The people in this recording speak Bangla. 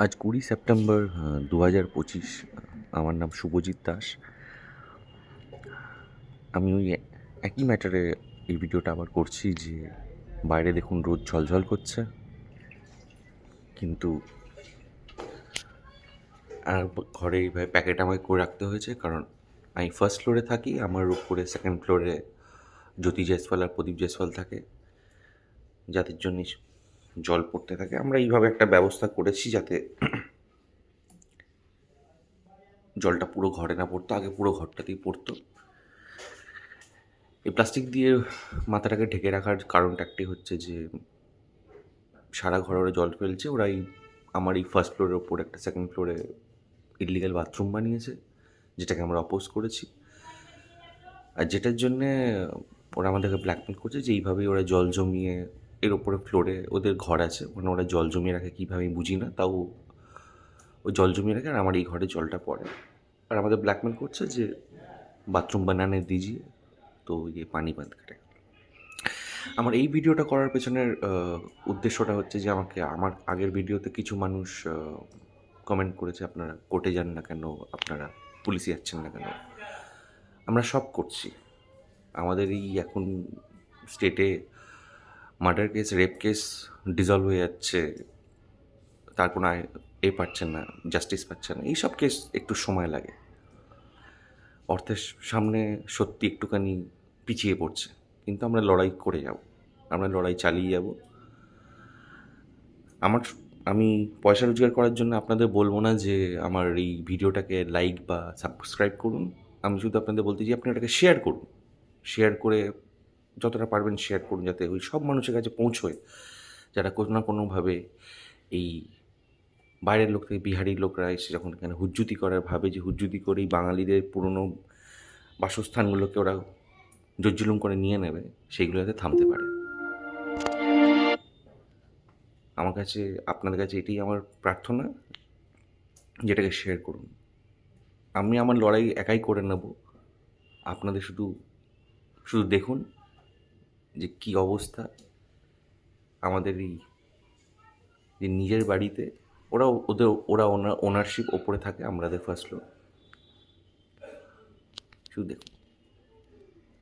আজ 20 সেপ্টেম্বর 2025। আমার নাম শুভজিৎ দাস। আমি ওই একই ম্যাটারে এই ভিডিওটা আবার করছি যে বাইরে দেখুন রোদ ঝলঝল করছে, কিন্তু আর ঘরে এইভাবে প্যাকেট আমাকে করে রাখতে হয়েছে, কারণ আমি ফার্স্ট ফ্লোরে থাকি, আমার উপরে সেকেন্ড ফ্লোরে জ্যোতি জয়সওয়াল আর প্রদীপ জয়সওয়াল থাকে, যাদের জন্য জল পড়তে থাকে। আমরা এইভাবে একটা ব্যবস্থা করেছি যাতে জলটা পুরো ঘরে না পড়তো, আগে পুরো ঘরটাতেই পড়তো। এই প্লাস্টিক দিয়ে মাথাটাকে ঢেকে রাখার কারণটা একটাই হচ্ছে যে সারা ঘরে ওরা জল ফেলছে। ওরা আমার এই ফার্স্ট ফ্লোরের ওপর একটা সেকেন্ড ফ্লোরে ইললিগাল বাথরুম বানিয়েছে, যেটাকে আমরা অপোজ করেছি। আর যেটার জন্যে ওরা আমাদেরকে ব্ল্যাকমেল করছে যে এইভাবেই ওরা জল জমিয়ে এর ওপরে ফ্লোরে ওদের ঘর আছে, মানে ওরা জল জমিয়ে রাখে কীভাবে আমি বুঝি না, তাও ওই জল জমিয়ে রাখে আর আমার এই ঘরে জলটা পড়ে। আর আমাদের ব্ল্যাকমেল করছে যে বাথরুম বানানে দিজিয়ে, তো ये পানি বন্ধ করে। আমার এই ভিডিওটা করার পেছনের উদ্দেশ্যটা হচ্ছে যে আমার আগের ভিডিওতে কিছু মানুষ কমেন্ট করেছে, আপনারা কোর্টে যান না কেন, আপনারা পুলিশে যাচ্ছেন না কেন। আমরা সব করছি। আমাদের এই এখন স্টেটে murder case, rape case dissolved হয়ে যাচ্ছে, তার কোনো পাচ্ছেন না, জাস্টিস পাচ্ছে না। এইসব কেস একটু সময় লাগে, অর্থের সামনে সত্যি একটুখানি পিছিয়ে পড়ছে, কিন্তু আমরা লড়াই করে যাব, আমরা লড়াই চালিয়ে যাব। আমি পয়সা রোজগার করার জন্য আপনাদের বলবো না যে আমার এই ভিডিওটাকে লাইক বা সাবস্ক্রাইব করুন। আমি শুধু আপনাদের বলতে চাই আপনি এটাকে শেয়ার করুন। শেয়ার করে যতটা পারবেন শেয়ার করুন, যাতে ওই সব মানুষের কাছে পৌঁছয় যারা কোনো না কোনোভাবে এই বাইরের লোক থেকে বিহারি লোকরা এসে যখন এখানে হুজ্জুতি করার ভাবে যে হুজ্জুতি করেই বাঙালিদের পুরনো বাসস্থানগুলোকে ওরা জজ্জুলুম করে নিয়ে নেবে, সেইগুলো যাতে থামতে পারে। আমার কাছে আপনাদের কাছে এটাই আমার প্রার্থনা, যেটাকে শেয়ার করুন। আমি আমার লড়াই একাই করে নেব, আপনাদের শুধু শুধু দেখুন যে কী অবস্থা আমাদের এই যে নিজের বাড়িতে। ওরা ওনারশিপ ওপরে থাকে, আমাদের ফার্স্ট ফ্লোর। শুধু দেখুন।